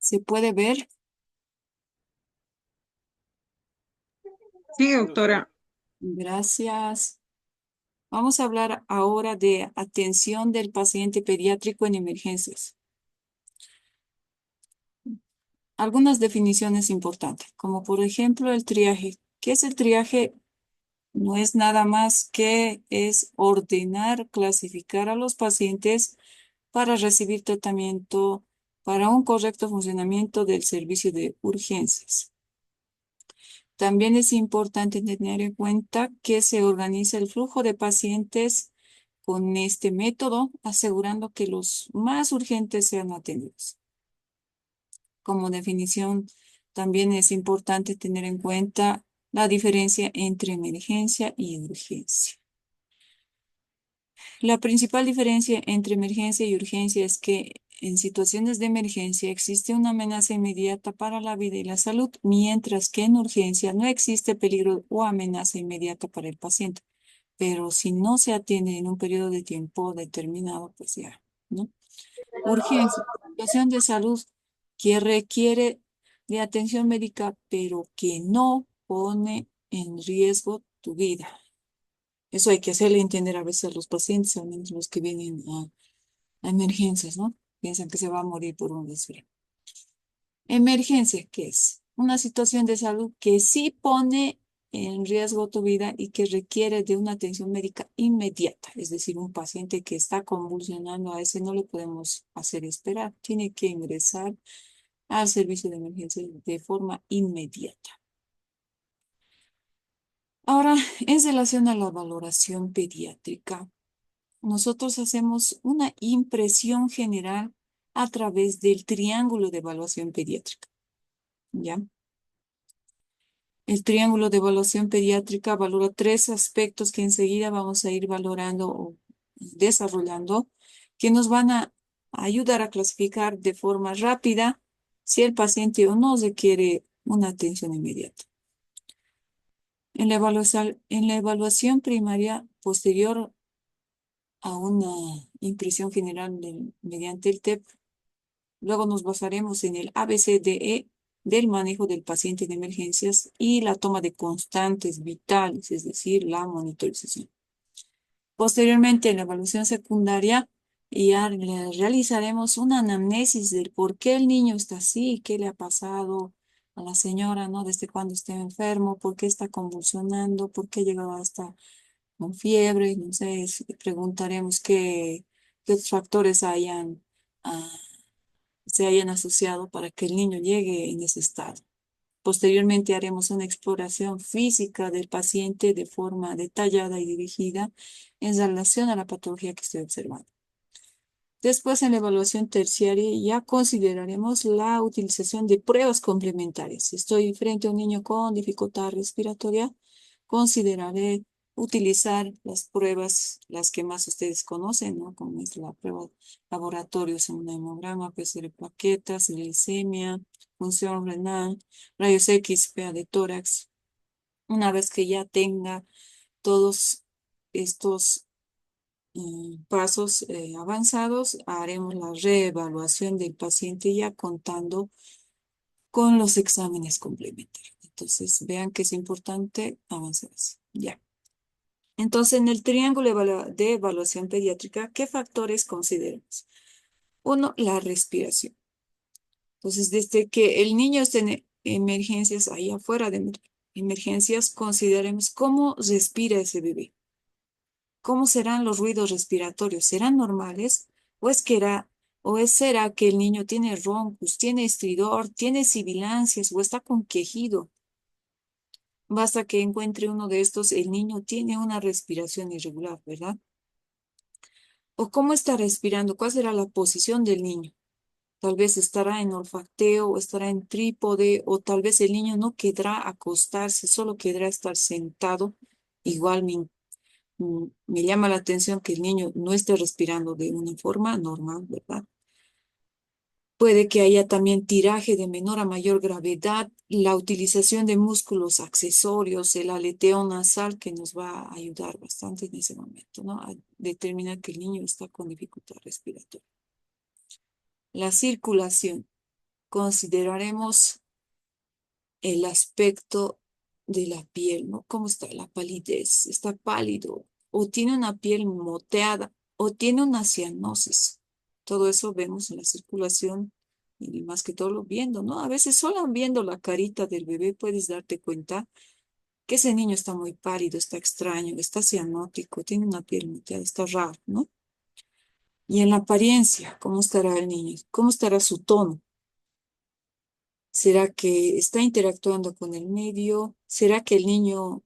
¿Se puede ver? Sí, doctora. Gracias. Vamos a hablar ahora de atención del paciente pediátrico en emergencias. Algunas definiciones importantes, como por ejemplo el triaje. ¿Qué es el triaje? No es nada más que es ordenar, clasificar a los pacientes para recibir tratamiento para un correcto funcionamiento del servicio de urgencias. También es importante tener en cuenta que se organiza el flujo de pacientes con este método, asegurando que los más urgentes sean atendidos. Como definición, también es importante tener en cuenta la diferencia entre emergencia y urgencia. La principal diferencia entre emergencia y urgencia es que en situaciones de emergencia existe una amenaza inmediata para la vida y la salud, mientras que en urgencia no existe peligro o amenaza inmediata para el paciente. Pero si no se atiende en un periodo de tiempo determinado, pues ya, ¿no? Urgencia, situación de salud que requiere de atención médica, pero que no pone en riesgo tu vida. Eso hay que hacerle entender a veces a los pacientes, al menos los que vienen a emergencias, ¿no? Piensan que se va a morir por un resfriado. Emergencia, ¿qué es? Una situación de salud que sí pone en riesgo tu vida y que requiere de una atención médica inmediata. Es decir, un paciente que está convulsionando, a ese no le podemos hacer esperar. Tiene que ingresar al servicio de emergencia de forma inmediata. Ahora, en relación a la valoración pediátrica, nosotros hacemos una impresión general a través del triángulo de evaluación pediátrica, ¿ya? El triángulo de evaluación pediátrica valora tres aspectos que enseguida vamos a ir valorando o desarrollando, que nos van a ayudar a clasificar de forma rápida si el paciente o no requiere una atención inmediata. En la evaluación primaria posterior a una impresión general mediante el TEP, luego nos basaremos en el ABCDE del manejo del paciente en emergencias y la toma de constantes vitales, es decir, la monitorización. Posteriormente, en la evaluación secundaria, ya realizaremos una anamnesis del por qué el niño está así, qué le ha pasado a la señora, ¿no? Desde cuándo está enfermo, por qué está convulsionando, por qué llegaba hasta con fiebre, no sé, preguntaremos qué otros factores ah, se hayan asociado para que el niño llegue en ese estado. Posteriormente haremos una exploración física del paciente de forma detallada y dirigida en relación a la patología que estoy observando. Después, en la evaluación terciaria, ya consideraremos la utilización de pruebas complementarias. Si estoy frente a un niño con dificultad respiratoria, consideraré utilizar las pruebas, las que más ustedes conocen, ¿no? Como es la prueba laboratorio, un hemograma, PCR plaquetas, glicemia, función renal, rayos X, PA de tórax. Una vez que ya tenga todos estos pasos avanzados, haremos la reevaluación del paciente ya contando con los exámenes complementarios. Entonces, vean que es importante avanzar así. Ya. Entonces, en el triángulo de evaluación pediátrica, ¿qué factores consideramos? Uno, la respiración. Entonces, desde que el niño esté en emergencias, ahí afuera de emergencias, consideremos cómo respira ese bebé. ¿Cómo serán los ruidos respiratorios? ¿Serán normales? ¿O será que el niño tiene roncos, tiene estridor, tiene sibilancias o está con quejido? Basta que encuentre uno de estos, el niño tiene una respiración irregular, ¿verdad? ¿O cómo está respirando? ¿Cuál será la posición del niño? Tal vez estará en olfacteo o estará en trípode o tal vez el niño no querrá acostarse, solo querrá estar sentado. Igual me llama la atención que el niño no esté respirando de una forma normal, ¿verdad? Puede que haya también tiraje de menor a mayor gravedad, la utilización de músculos accesorios, el aleteo nasal que nos va a ayudar bastante en ese momento, ¿no? A determinar que el niño está con dificultad respiratoria. La circulación. consideraremos el aspecto de la piel, ¿no? ¿Cómo está la palidez? ¿Está pálido? ¿O tiene una piel moteada? ¿O tiene una cianosis? Todo eso vemos en la circulación y más que todo lo viendo, ¿no? A veces solo viendo la carita del bebé puedes darte cuenta que ese niño está muy pálido, está extraño, está cianótico, tiene una piel moteada, está raro, ¿no? Y en la apariencia, ¿cómo estará el niño? ¿Cómo estará su tono? ¿Será que está interactuando con el medio? ¿Será que el niño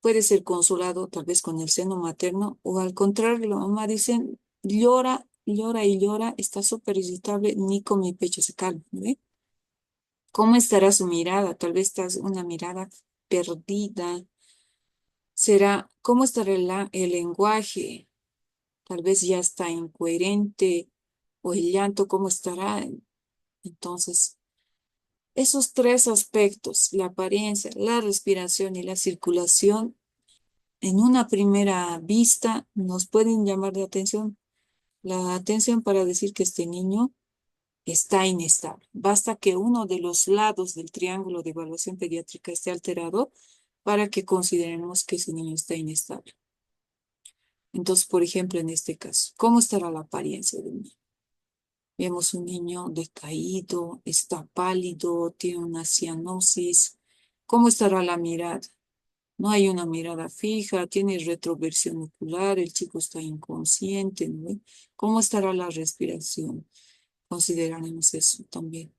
puede ser consolado tal vez con el seno materno? O al contrario, la mamá dice, llora, llora y llora, está súper irritable, ni con mi pecho se calma, ¿no ve? ¿Cómo estará su mirada? Tal vez está una mirada perdida. ¿Será, cómo estará el lenguaje? Tal vez ya está incoherente. O el llanto, ¿cómo estará? Entonces, esos tres aspectos, la apariencia, la respiración y la circulación, en una primera vista nos pueden llamar la atención para decir que este niño está inestable. Basta que uno de los lados del triángulo de evaluación pediátrica esté alterado para que consideremos que ese niño está inestable. Entonces, por ejemplo, en este caso, ¿cómo estará la apariencia del niño? Vemos un niño decaído, está pálido, tiene una cianosis. ¿Cómo estará la mirada? No hay una mirada fija, tiene retroversión ocular, el chico está inconsciente, ¿no ve? ¿Cómo estará la respiración? Consideraremos eso también.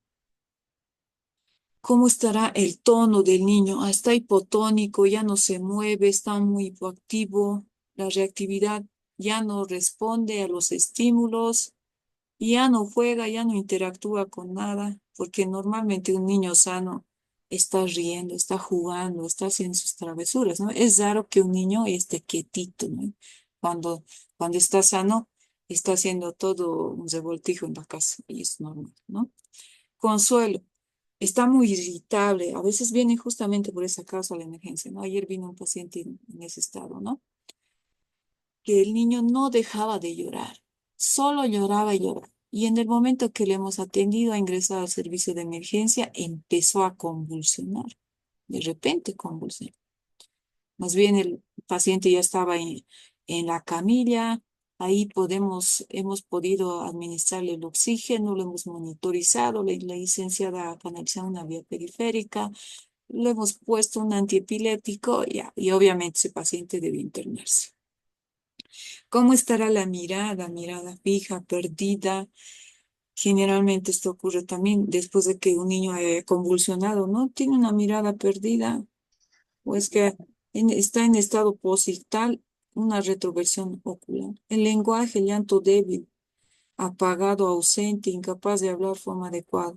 ¿Cómo estará el tono del niño? Ah, está hipotónico, ya no se mueve, está muy hipoactivo, la reactividad ya no responde a los estímulos, ya no juega, ya no interactúa con nada, porque normalmente un niño sano está riendo, está jugando, está haciendo sus travesuras, ¿no? Es raro que un niño esté quietito, ¿no? Cuando, cuando está sano, está haciendo todo un revoltijo en la casa y es normal, ¿no? Consuelo, está muy irritable, a veces viene justamente por esa causa la emergencia, ¿no? Ayer vino un paciente en ese estado, ¿no? Que el niño no dejaba de llorar, solo lloraba y lloraba. Y en el momento que le hemos atendido a ingresar al servicio de emergencia, empezó a convulsionar. De repente convulsionó. Más bien el paciente ya estaba en la camilla, ahí hemos podido administrarle el oxígeno, lo hemos monitorizado, la licenciada ha canalizado una vía periférica, le hemos puesto un antiepiléptico ya, y obviamente ese paciente debe internarse. ¿Cómo estará la mirada? Mirada fija, perdida. Generalmente esto ocurre también después de que un niño haya convulsionado, ¿no? Tiene una mirada perdida o es que está en estado posictal, una retroversión ocular. El lenguaje, llanto débil, apagado, ausente, incapaz de hablar forma adecuada.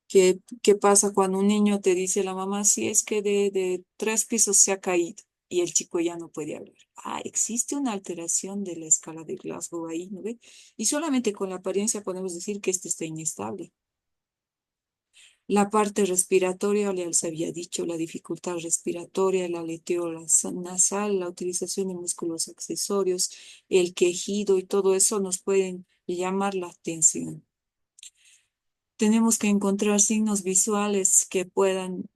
¿Qué pasa cuando un niño te dice la mamá, si es que de 3 pisos se ha caído y el chico ya no puede hablar? Ah, existe una alteración de la escala de Glasgow ahí, ¿no ve? Y solamente con la apariencia podemos decir que este está inestable. La parte respiratoria, ya les había dicho, la dificultad respiratoria, el aleteo nasal, la utilización de músculos accesorios, el quejido y todo eso nos pueden llamar la atención. Tenemos que encontrar signos visuales que puedan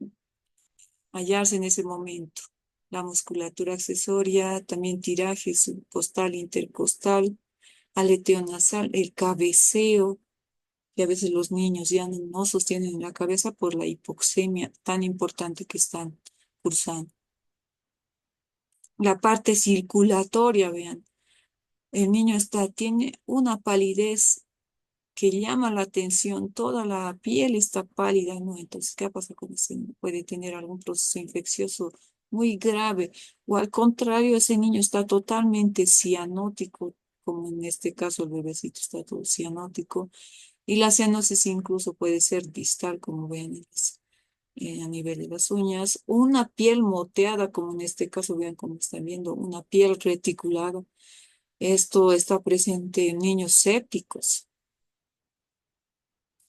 hallarse en ese momento. La musculatura accesoria, también tiraje subcostal, intercostal, aleteo nasal, el cabeceo, que a veces los niños ya no sostienen la cabeza por la hipoxemia tan importante que están cursando. La parte circulatoria, vean, el niño tiene una palidez que llama la atención, toda la piel está pálida, ¿no? Entonces, ¿qué pasa con ese niño? Puede tener algún proceso infeccioso muy grave, o al contrario, ese niño está totalmente cianótico, como en este caso el bebecito está todo cianótico, y la cianosis incluso puede ser distal, como ven a nivel de las uñas, una piel moteada, como en este caso, vean cómo están viendo, una piel reticulada. Esto está presente en niños sépticos.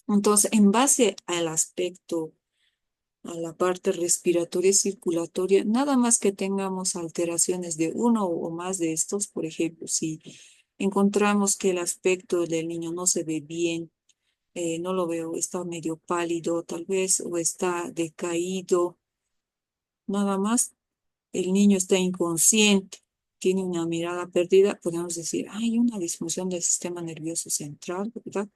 Entonces, en base al aspecto, a la parte respiratoria y circulatoria, nada más que tengamos alteraciones de uno o más de estos, por ejemplo, si encontramos que el aspecto del niño no se ve bien, no lo veo, está medio pálido tal vez, o está decaído, nada más. El niño está inconsciente, tiene una mirada perdida, podemos decir, hay una disfunción del sistema nervioso central, ¿verdad?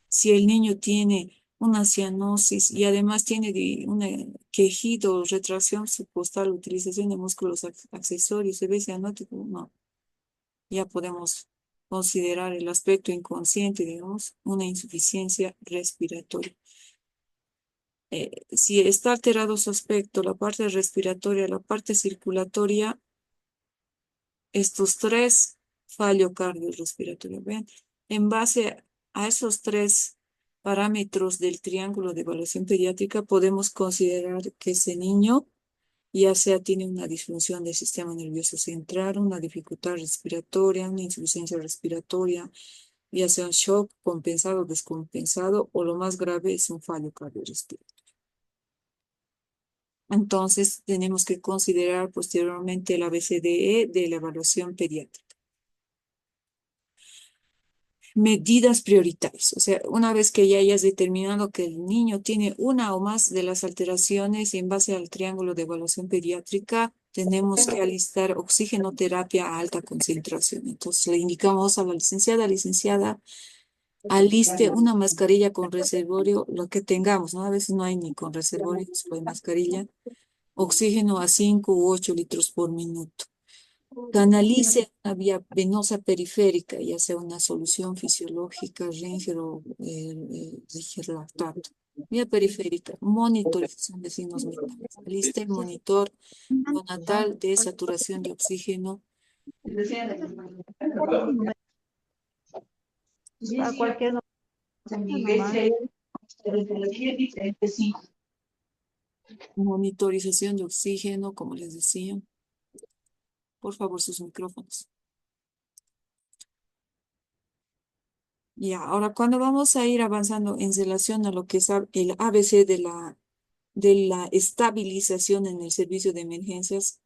Si el niño tiene una cianosis y además tiene un quejido, retracción subcostal, utilización de músculos accesorios, se ve cianótico, no, ya podemos considerar el aspecto inconsciente, digamos, una insuficiencia respiratoria. Si está alterado su aspecto, la parte respiratoria, la parte circulatoria, estos tres, fallo cardiorrespiratorio. ¿Ven? En base a esos tres parámetros del triángulo de evaluación pediátrica, podemos considerar que ese niño ya sea tiene una disfunción del sistema nervioso central, una dificultad respiratoria, una insuficiencia respiratoria, ya sea un shock compensado o descompensado, o lo más grave es un fallo cardiorrespiratorio. Entonces, tenemos que considerar posteriormente el ABCDE de la evaluación pediátrica. Medidas prioritarias. O sea, una vez que ya hayas determinado que el niño tiene una o más de las alteraciones y en base al triángulo de evaluación pediátrica, tenemos que alistar oxigenoterapia a alta concentración. Entonces, le indicamos a la licenciada, aliste una mascarilla con reservorio, lo que tengamos, ¿no? A veces no hay ni con reservorio, solo hay mascarilla. Oxígeno a 5 u 8 litros por minuto. Canalice una vía venosa periférica, ya sea una solución fisiológica, Ringer o Ringer-Lactato. Vía periférica, monitorización de signos vitales. Alista el monitor neonatal de saturación de oxígeno. A cualquier Monitorización de oxígeno, como les decía. Por favor, sus micrófonos. Ya, ahora cuando vamos a ir avanzando en relación a lo que es el ABC de la estabilización en el servicio de emergencias,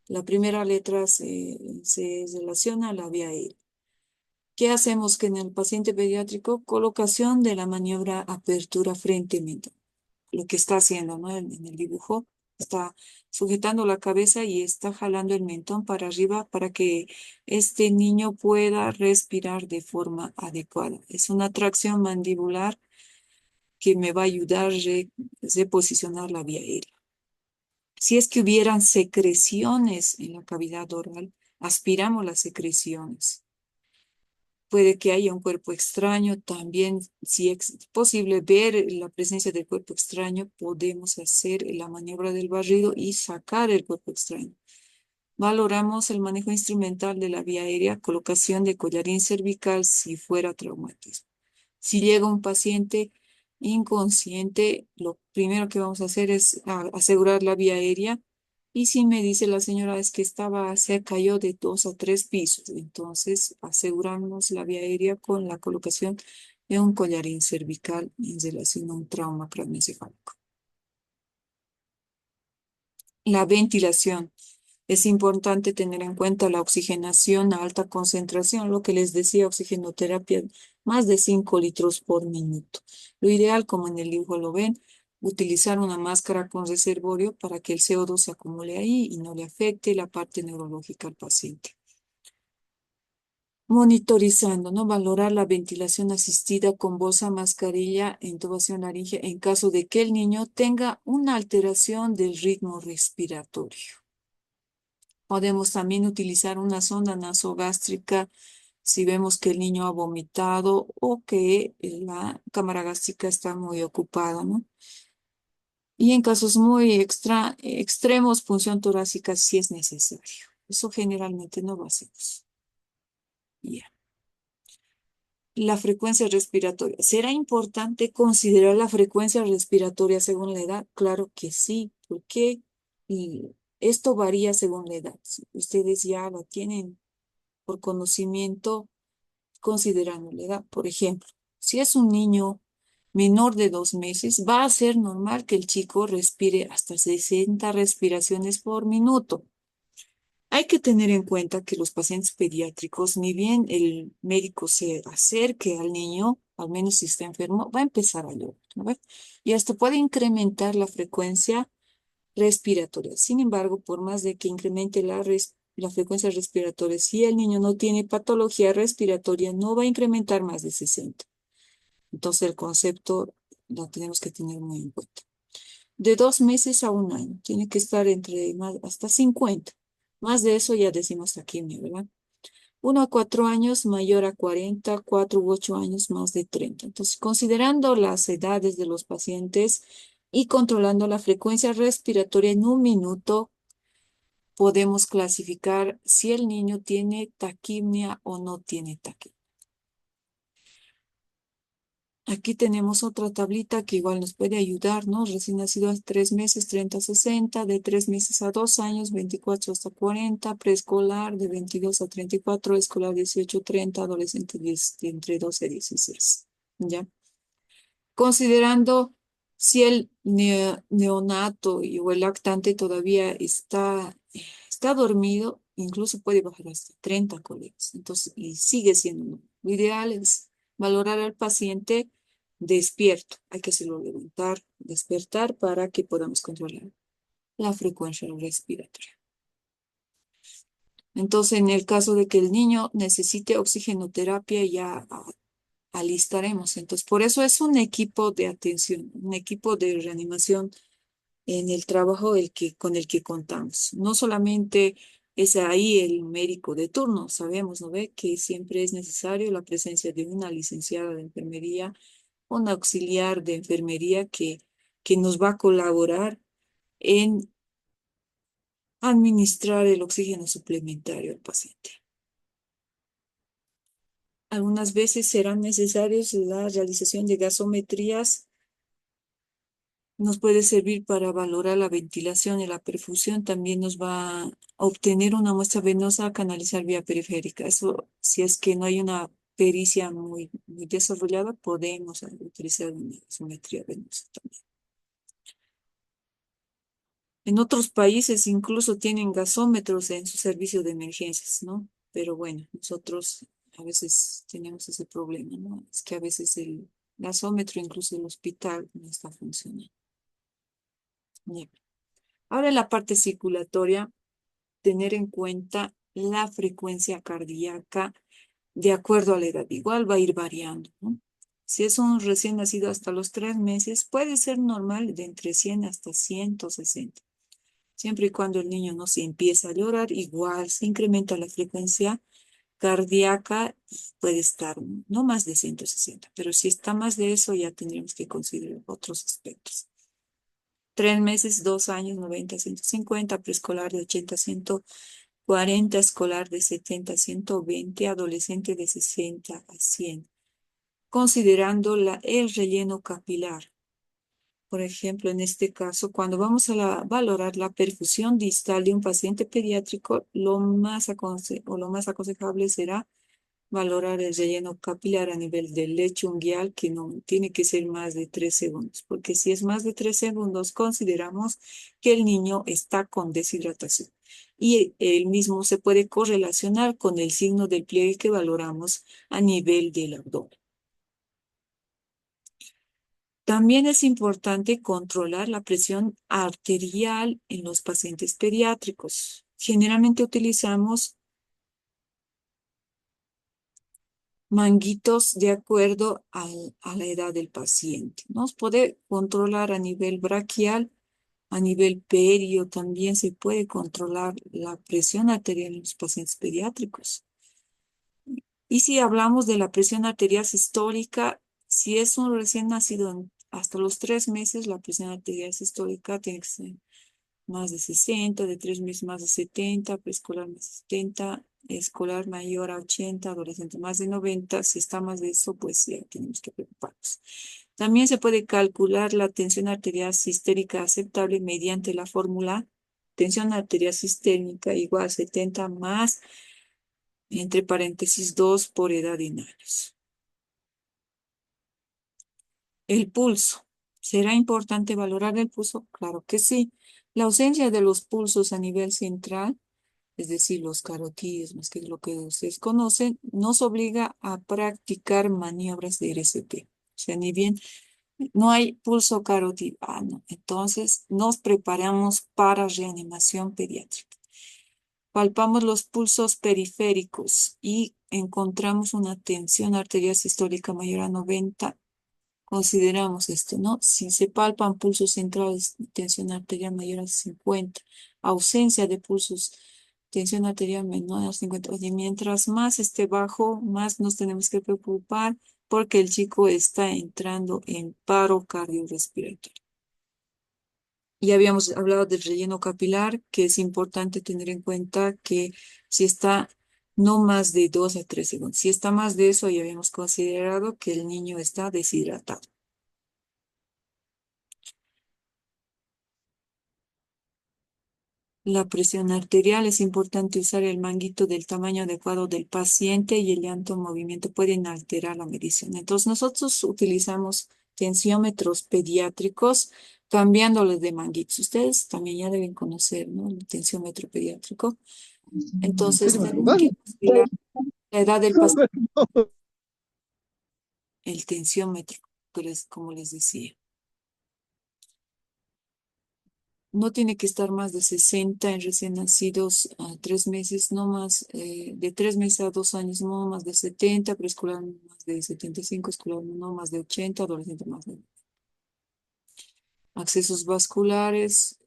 la primera letra se relaciona a la vía aérea. ¿Qué hacemos que en el paciente pediátrico? Colocación de la maniobra apertura frente mentón. Lo que está haciendo, ¿no? En el dibujo está sujetando la cabeza y está jalando el mentón para arriba para que este niño pueda respirar de forma adecuada. Es una tracción mandibular que me va a ayudar a reposicionar la vía aérea. Si es que hubieran secreciones en la cavidad oral, aspiramos las secreciones. Puede que haya un cuerpo extraño, también si es posible ver la presencia del cuerpo extraño, podemos hacer la maniobra del barrido y sacar el cuerpo extraño. Valoramos el manejo instrumental de la vía aérea, colocación de collarín cervical si fuera traumatismo. Si llega un paciente inconsciente, lo primero que vamos a hacer es asegurar la vía aérea. Y si me dice la señora es que se cayó de 2 a 3 pisos, entonces aseguramos la vía aérea con la colocación de un collarín cervical en relación a un trauma craneoencefálico. La ventilación. Es importante tener en cuenta la oxigenación a alta concentración, lo que les decía, oxigenoterapia, más de 5 litros por minuto. Lo ideal, como en el dibujo lo ven, utilizar una máscara con reservorio para que el CO2 se acumule ahí y no le afecte la parte neurológica al paciente. Monitorizando, ¿no? Valorar la ventilación asistida con bolsa, mascarilla, intubación laringea en caso de que el niño tenga una alteración del ritmo respiratorio. Podemos también utilizar una sonda nasogástrica si vemos que el niño ha vomitado o que la cámara gástrica está muy ocupada, ¿no? Y en casos muy extremos, punción torácica si es necesario. Eso generalmente no lo hacemos. Ya. La frecuencia respiratoria. ¿Será importante considerar la frecuencia respiratoria según la edad? Claro que sí, porque y esto varía según la edad. Si ustedes ya la tienen por conocimiento, considerando la edad. Por ejemplo, si es un niño menor de 2 meses, va a ser normal que el chico respire hasta 60 respiraciones por minuto. Hay que tener en cuenta que los pacientes pediátricos, ni bien el médico se acerque al niño, al menos si está enfermo, va a empezar a llorar, ¿no ve? Y esto puede incrementar la frecuencia respiratoria. Sin embargo, por más de que incremente la frecuencia respiratoria, si el niño no tiene patología respiratoria, no va a incrementar más de 60. Entonces, el concepto lo tenemos que tener muy en cuenta. De 2 meses a un año, tiene que estar entre hasta 50. Más de eso ya decimos taquimia, ¿verdad? 1 a 4 años mayor a 40, 4 u 8 años más de 30. Entonces, considerando las edades de los pacientes y controlando la frecuencia respiratoria en un minuto, podemos clasificar si el niño tiene taquimia o no tiene taquimia. Aquí tenemos otra tablita que igual nos puede ayudar, ¿no? Recién nacido a 3 meses, 30 a 60, de 3 meses a 2 años, 24 hasta 40, preescolar de 22 a 34, escolar 18 a 30, adolescente de entre 12 a 16, ¿ya? Considerando si el neonato o el lactante todavía está dormido, incluso puede bajar hasta 30 colegas. Entonces, y sigue siendo normal. Lo ideal es valorar al paciente despierto. Hay que hacerlo levantar, despertar para que podamos controlar la frecuencia respiratoria. Entonces, en el caso de que el niño necesite oxigenoterapia, ya alistaremos. Entonces, por eso es un equipo de atención, un equipo de reanimación en el trabajo con el que contamos. No solamente es ahí el médico de turno, sabemos, ¿no ve? Que siempre es necesario la presencia de una licenciada de enfermería, un auxiliar de enfermería que nos va a colaborar en administrar el oxígeno suplementario al paciente. Algunas veces serán necesarios la realización de gasometrías. Nos puede servir para valorar la ventilación y la perfusión. También nos va a obtener una muestra venosa a canalizar vía periférica. Eso, si es que no hay una pericia muy desarrollada, podemos utilizar una gasometría venosa también. En otros países incluso tienen gasómetros en su servicio de emergencias, ¿no? Pero bueno, nosotros a veces tenemos ese problema, ¿no? Es que a veces el gasómetro, incluso el hospital, no está funcionando. Bien. Ahora en la parte circulatoria, tener en cuenta la frecuencia cardíaca de acuerdo a la edad. Igual va a ir variando, ¿no? Si es un recién nacido hasta los 3 meses, puede ser normal de entre 100 hasta 160. Siempre y cuando el niño no se empieza a llorar, igual se incrementa la frecuencia cardíaca y puede estar no más de 160. Pero si está más de eso, ya tendríamos que considerar otros aspectos. 3 meses, 2 años, 90 a 150, preescolar de 80 a 140, escolar de 70 a 120, adolescente de 60 a 100, considerando el relleno capilar. Por ejemplo, en este caso, cuando vamos a valorar la perfusión distal de un paciente pediátrico, lo más aconsejable será valorar el relleno capilar a nivel del lecho unguial, que no tiene que ser más de 3 segundos, porque si es más de 3 segundos, consideramos que el niño está con deshidratación. Y el mismo se puede correlacionar con el signo del pliegue que valoramos a nivel del abdomen. También es importante controlar la presión arterial en los pacientes pediátricos. Generalmente utilizamos manguitos de acuerdo a la edad del paciente. Nos puede controlar a nivel braquial, a nivel perio, también se puede controlar la presión arterial en los pacientes pediátricos. Y si hablamos de la presión arterial sistólica, si es un recién nacido hasta los 3 meses, la presión arterial sistólica tiene que ser más de 60, de 3 meses más de 70, preescolar más de 70, escolar mayor a 80, adolescente más de 90. Si está más de eso, pues ya tenemos que preocuparnos. También se puede calcular la tensión arterial sistémica aceptable mediante la fórmula tensión arterial sistémica igual a 70 más, entre paréntesis, 2 por edad en años. El pulso. ¿Será importante valorar el pulso? Claro que sí. La ausencia de los pulsos a nivel central es decir, los carotídeos, más que lo que ustedes conocen, nos obliga a practicar maniobras de RCP. O sea, ni bien no hay pulso carotídeo. Ah, no. Entonces nos preparamos para reanimación pediátrica. Palpamos los pulsos periféricos y encontramos una tensión arterial sistólica mayor a 90. Consideramos esto, ¿no? Si se palpan pulsos centrales, tensión arterial mayor a 50, ausencia de pulsos, tensión arterial menor a 50. Oye, mientras más esté bajo, más nos tenemos que preocupar porque el chico está entrando en paro cardiorrespiratorio. Ya habíamos hablado del relleno capilar, que es importante tener en cuenta que si está no más de 2 a 3 segundos, si está más de eso, ya habíamos considerado que el niño está deshidratado. La presión arterial es importante usar el manguito del tamaño adecuado del paciente y el llanto en movimiento pueden alterar la medición. Entonces nosotros utilizamos tensiómetros pediátricos cambiándoles de manguitos. Ustedes también ya deben conocer, ¿no? El tensiómetro pediátrico. Entonces tenemos que considerar la edad del paciente, el tensiómetro, como les decía. No tiene que estar más de 60 en recién nacidos a 3 meses, no más de 3 meses a 2 años, no más de 70, preescolar no más de 75, escolar no más de 80, adolescente más de accesos vasculares.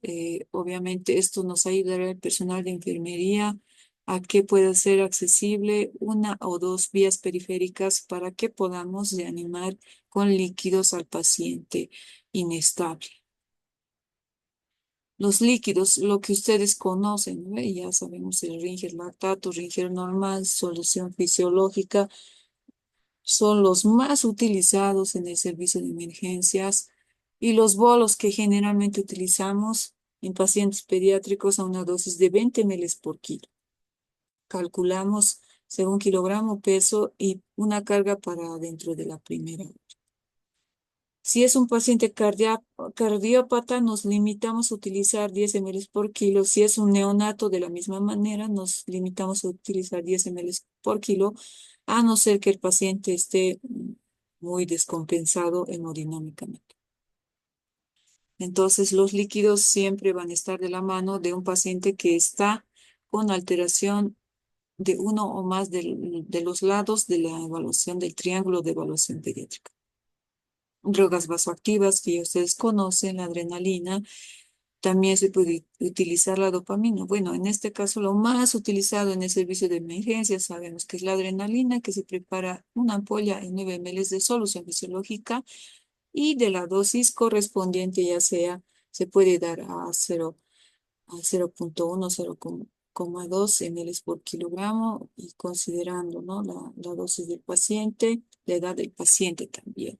Obviamente esto nos ayudará al personal de enfermería a que pueda ser accesible una o dos vías periféricas para que podamos reanimar con líquidos al paciente inestable. Los líquidos, lo que ustedes conocen, ¿no? Ya sabemos el Ringer lactato, Ringer normal, solución fisiológica, son los más utilizados en el servicio de emergencias y los bolos que generalmente utilizamos en pacientes pediátricos a una dosis de 20 ml por kilo. Calculamos según kilogramo, peso y una carga para dentro de la primera. Si es un paciente cardiópata, nos limitamos a utilizar 10 ml por kilo. Si es un neonato, de la misma manera, nos limitamos a utilizar 10 ml por kilo, a no ser que el paciente esté muy descompensado hemodinámicamente. Entonces, los líquidos siempre van a estar de la mano de un paciente que está con alteración de uno o más de los lados de la evaluación del triángulo de evaluación pediátrica. Drogas vasoactivas que ya ustedes conocen, la adrenalina, también se puede utilizar la dopamina. Bueno, en este caso lo más utilizado en el servicio de emergencia sabemos que es la adrenalina, que se prepara una ampolla en 9 ml de solución fisiológica y de la dosis correspondiente ya sea, se puede dar a 0,1, 0,2 ml por kilogramo y considerando, ¿no? la dosis del paciente, la edad del paciente también.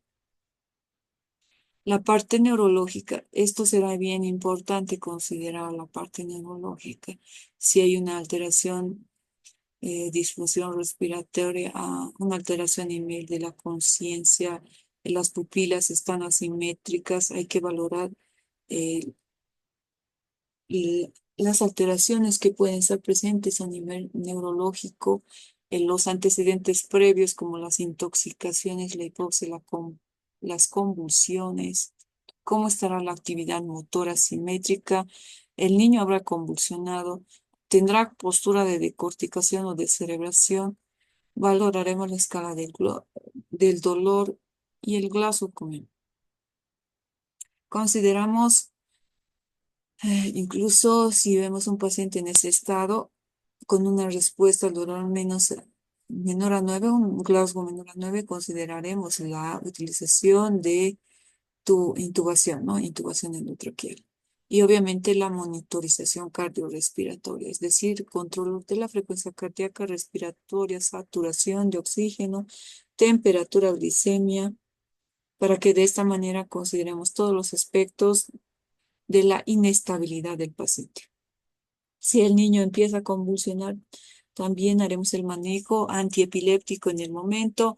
La parte neurológica, esto será bien importante considerar la parte neurológica. Si hay una alteración, disfunción respiratoria, una alteración a nivel de la conciencia, las pupilas están asimétricas, hay que valorar eh, las alteraciones que pueden estar presentes a nivel neurológico, en los antecedentes previos como las intoxicaciones, la hipoxia, las convulsiones, cómo estará la actividad motora simétrica, el niño habrá convulsionado, tendrá postura de decorticación o de cerebración, valoraremos la escala del dolor y el glaucoma. Consideramos incluso si vemos un paciente en ese estado, con una respuesta al dolor menor a 9, un Glasgow menor a 9, consideraremos la utilización de tu intubación, ¿no? Intubación endotraqueal. Y obviamente la monitorización cardiorrespiratoria, es decir, control de la frecuencia cardíaca, respiratoria, saturación de oxígeno, temperatura, glicemia, para que de esta manera consideremos todos los aspectos de la inestabilidad del paciente. Si el niño empieza a convulsionar, también haremos el manejo antiepiléptico en el momento.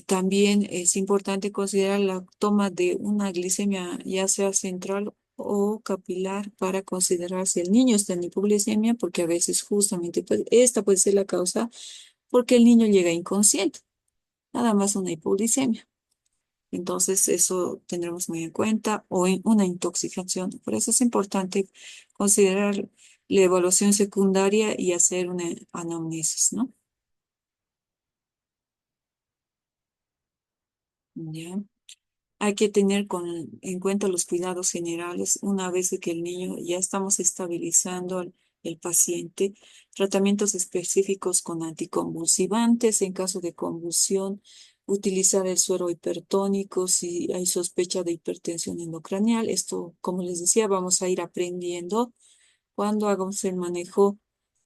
También es importante considerar la toma de una glicemia, ya sea central o capilar para considerar si el niño está en hipoglucemia, porque a veces justamente pues, esta puede ser la causa porque el niño llega inconsciente, nada más una hipoglucemia. Entonces, eso tendremos muy en cuenta o en una intoxicación. Por eso es importante considerar la evaluación secundaria y hacer una anamnesis, ¿no? ¿Ya? Hay que tener en cuenta los cuidados generales una vez de que el niño ya estamos estabilizando el paciente, tratamientos específicos con anticonvulsivantes en caso de convulsión, utilizar el suero hipertónico si hay sospecha de hipertensión endocranial. Esto, como les decía, vamos a ir aprendiendo cuando hagamos el manejo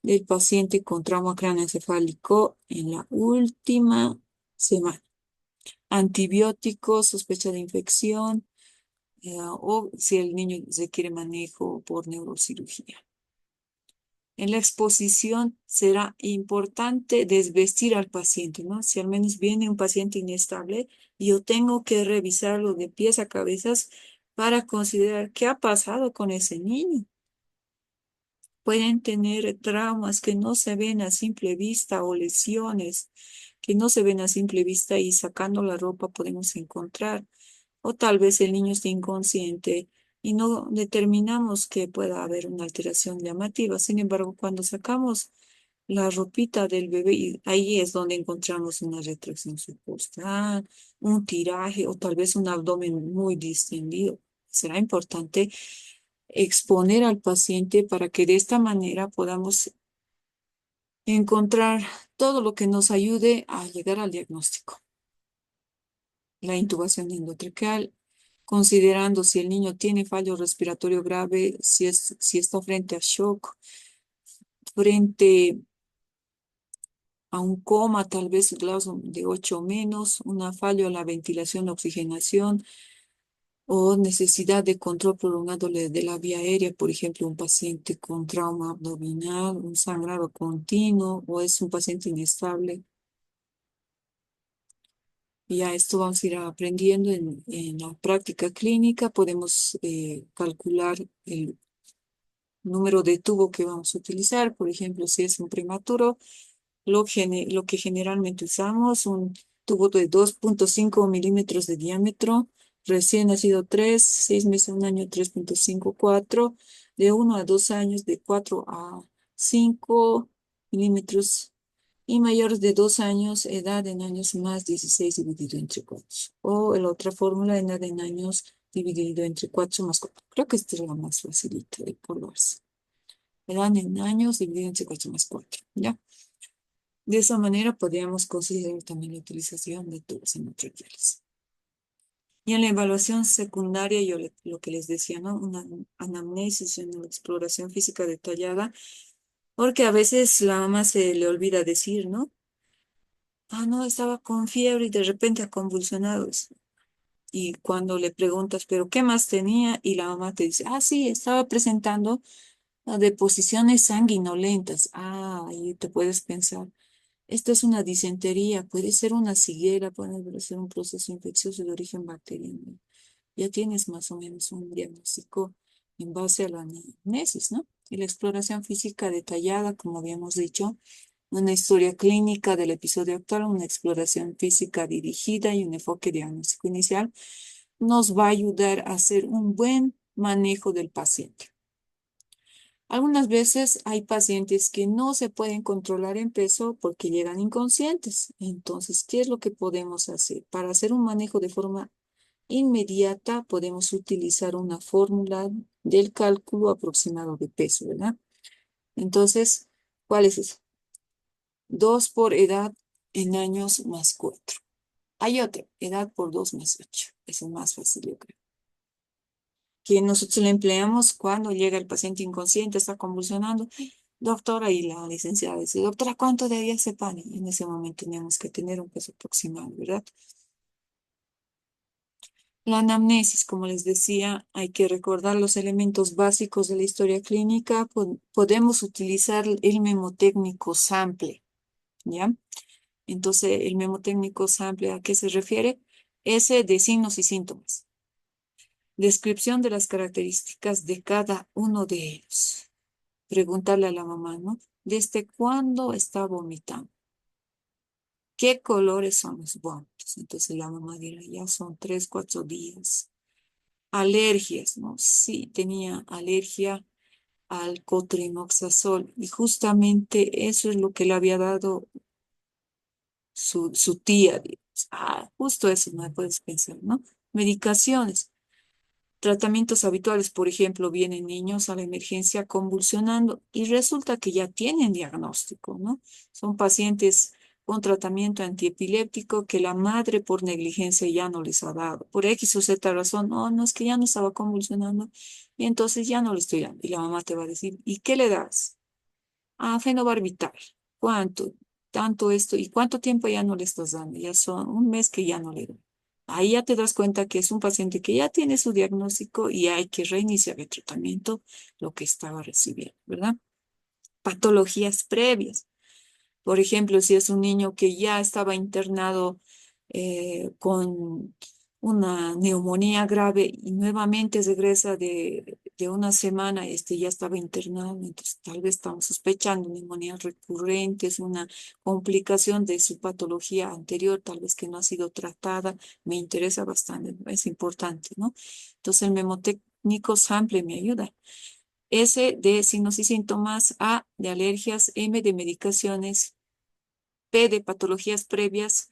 del paciente con trauma cráneoencefálico en la última semana. Antibióticos, sospecha de infección, o si el niño requiere manejo por neurocirugía. En la exposición será importante desvestir al paciente, ¿no? Si al menos viene un paciente inestable, yo tengo que revisarlo de pies a cabezas para considerar qué ha pasado con ese niño. Pueden tener traumas que no se ven a simple vista o lesiones que no se ven a simple vista y sacando la ropa podemos encontrar. O tal vez el niño esté inconsciente y no determinamos que pueda haber una alteración llamativa. Sin embargo, cuando sacamos la ropita del bebé, y ahí es donde encontramos una retracción subcostal, un tiraje o tal vez un abdomen muy distendido. Será importante exponer al paciente para que de esta manera podamos encontrar todo lo que nos ayude a llegar al diagnóstico. La intubación endotraqueal, considerando si el niño tiene fallo respiratorio grave, si está frente a shock, frente a un coma, tal vez grados de 8 o menos, una fallo en la ventilación, oxigenación o necesidad de control prolongado de la vía aérea, por ejemplo, un paciente con trauma abdominal, un sangrado continuo o es un paciente inestable. Y ya esto vamos a ir aprendiendo en la práctica clínica. Podemos calcular el número de tubo que vamos a utilizar. Por ejemplo, si es un prematuro, lo que generalmente usamos, un tubo de 2,5 milímetros de diámetro, recién nacido 3, 6 meses, un año 3,5, 4, de 1 a 2 años de 4 a 5 milímetros y mayores de 2 años, edad en años más 16 dividido entre 4. O la otra fórmula, edad en años dividido entre 4 más 4. Creo que esta es la más facilita de probarse. Edad en años dividido entre 4 más 4. ¿Ya? De esa manera podríamos considerar también la utilización de tubos endotraqueales. Y en la evaluación secundaria, lo que les decía, ¿no? Una anamnesis, una exploración física detallada, porque a veces la mamá se le olvida decir, ¿no? Ah, no, estaba con fiebre y de repente ha convulsionado. Y cuando le preguntas, ¿pero qué más tenía? Y la mamá te dice, ah, sí, estaba presentando deposiciones sanguinolentas. Ah, y te puedes pensar. Esta es una disentería, puede ser una ceguera, puede ser un proceso infeccioso de origen bacteriano. Ya tienes más o menos un diagnóstico en base a la anamnesis, ¿no? Y la exploración física detallada, como habíamos dicho, una historia clínica del episodio actual, una exploración física dirigida y un enfoque diagnóstico inicial, nos va a ayudar a hacer un buen manejo del paciente. Algunas veces hay pacientes que no se pueden controlar en peso porque llegan inconscientes. Entonces, ¿qué es lo que podemos hacer? Para hacer un manejo de forma inmediata, podemos utilizar una fórmula del cálculo aproximado de peso, ¿verdad? Entonces, ¿cuál es eso? 2 por edad en años más 4. Hay otra, edad por 2 más 8. Eso es más fácil, yo creo. Que nosotros lo empleamos cuando llega el paciente inconsciente, está convulsionando. Doctora, y la licenciada dice, doctora, ¿cuánto de día se pane? En ese momento tenemos que tener un peso aproximado, ¿verdad? La anamnesis, como les decía, hay que recordar los elementos básicos de la historia clínica. Podemos utilizar el memotécnico sample, ¿ya? Entonces, el memotécnico sample, ¿a qué se refiere? Ese de signos y síntomas. Descripción de las características de cada uno de ellos. Preguntarle a la mamá, ¿no? ¿Desde cuándo está vomitando? ¿Qué colores son los vómitos? Entonces la mamá dirá, ya son 3, 4 días. Alergias, ¿no? Sí, tenía alergia al cotrimoxazol y justamente eso es lo que le había dado su tía, digamos. Ah, justo eso, no puedes pensar, ¿no? Medicaciones. Tratamientos habituales, por ejemplo, vienen niños a la emergencia convulsionando y resulta que ya tienen diagnóstico, ¿no? Son pacientes con tratamiento antiepiléptico que la madre por negligencia ya no les ha dado. Por X o Z razón, no, no es que ya no estaba convulsionando y entonces ya no le estoy dando. Y la mamá te va a decir, ¿y qué le das? Ah, fenobarbital. ¿Cuánto? Tanto esto. ¿Y cuánto tiempo ya no le estás dando? Ya son un mes que ya no le doy. Ahí ya te das cuenta que es un paciente que ya tiene su diagnóstico y hay que reiniciar el tratamiento, lo que estaba recibiendo, ¿verdad? Patologías previas. Por ejemplo, si es un niño que ya estaba internado con una neumonía grave y nuevamente regresa de una semana, este ya estaba internado, entonces tal vez estamos sospechando neumonías recurrentes, una complicación de su patología anterior, tal vez que no ha sido tratada, me interesa bastante, es importante, ¿no? Entonces el memotécnico sample me ayuda. S de signos y síntomas, A de alergias, M de medicaciones, P de patologías previas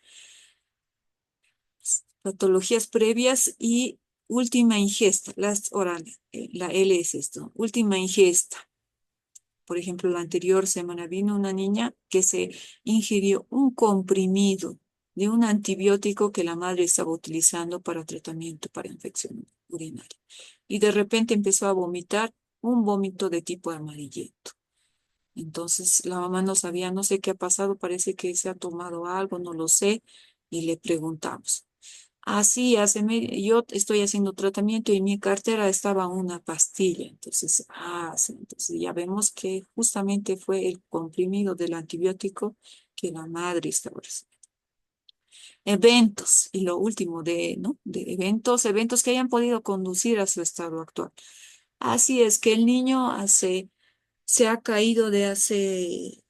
y última ingesta, las orales. La L es esto, última ingesta. Por ejemplo, la anterior semana vino una niña que se ingirió un comprimido de un antibiótico que la madre estaba utilizando para tratamiento para infección urinaria. Y de repente empezó a vomitar un vómito de tipo amarillento. Entonces la mamá no sabía, no sé qué ha pasado, parece que se ha tomado algo, no lo sé, y le preguntamos. Así, yo estoy haciendo tratamiento y en mi cartera estaba una pastilla. Entonces, sí, entonces ya vemos que justamente fue el comprimido del antibiótico que la madre estaba recibiendo. Eventos, y lo último ¿no? De eventos que hayan podido conducir a su estado actual. Así es que el niño se ha caído de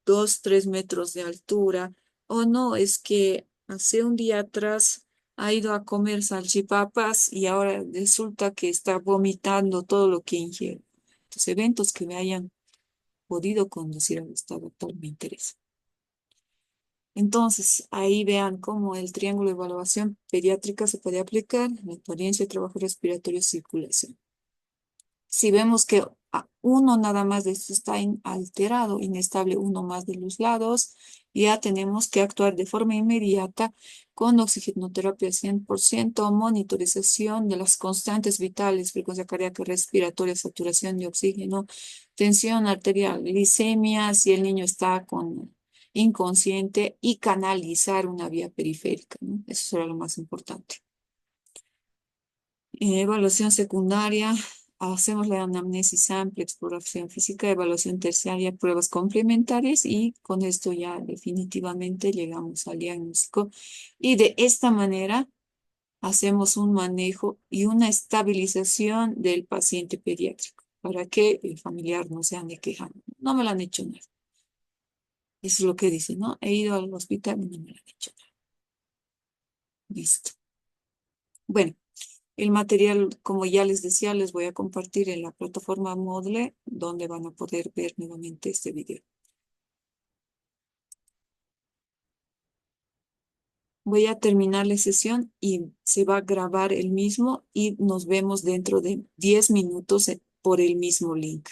2, 3 metros de altura, o no, es que hace un día atrás ha ido a comer salchipapas y ahora resulta que está vomitando todo lo que ingiere. Los eventos que me hayan podido conducir al estado actual me interesan. Entonces, ahí vean cómo el triángulo de evaluación pediátrica se puede aplicar en la experiencia, trabajo respiratorio y circulación. Si vemos que uno nada más de esto está alterado, inestable uno más de los lados, ya tenemos que actuar de forma inmediata con oxigenoterapia 100%, monitorización de las constantes vitales, frecuencia cardíaca, respiratoria, saturación de oxígeno, tensión arterial, glicemia, si el niño está con inconsciente y canalizar una vía periférica, ¿no? Eso será lo más importante. Evaluación secundaria, hacemos la anamnesis amplia, exploración física, evaluación terciaria, pruebas complementarias y con esto ya definitivamente llegamos al diagnóstico. Y de esta manera hacemos un manejo y una estabilización del paciente pediátrico para que el familiar no se ande quejando. No me lo han hecho nada. Eso es lo que dice, ¿no? He ido al hospital y no me lo han hecho nada. Listo. Bueno. El material, como ya les decía, les voy a compartir en la plataforma Moodle, donde van a poder ver nuevamente este video. Voy a terminar la sesión y se va a grabar el mismo y nos vemos dentro de 10 minutos por el mismo link.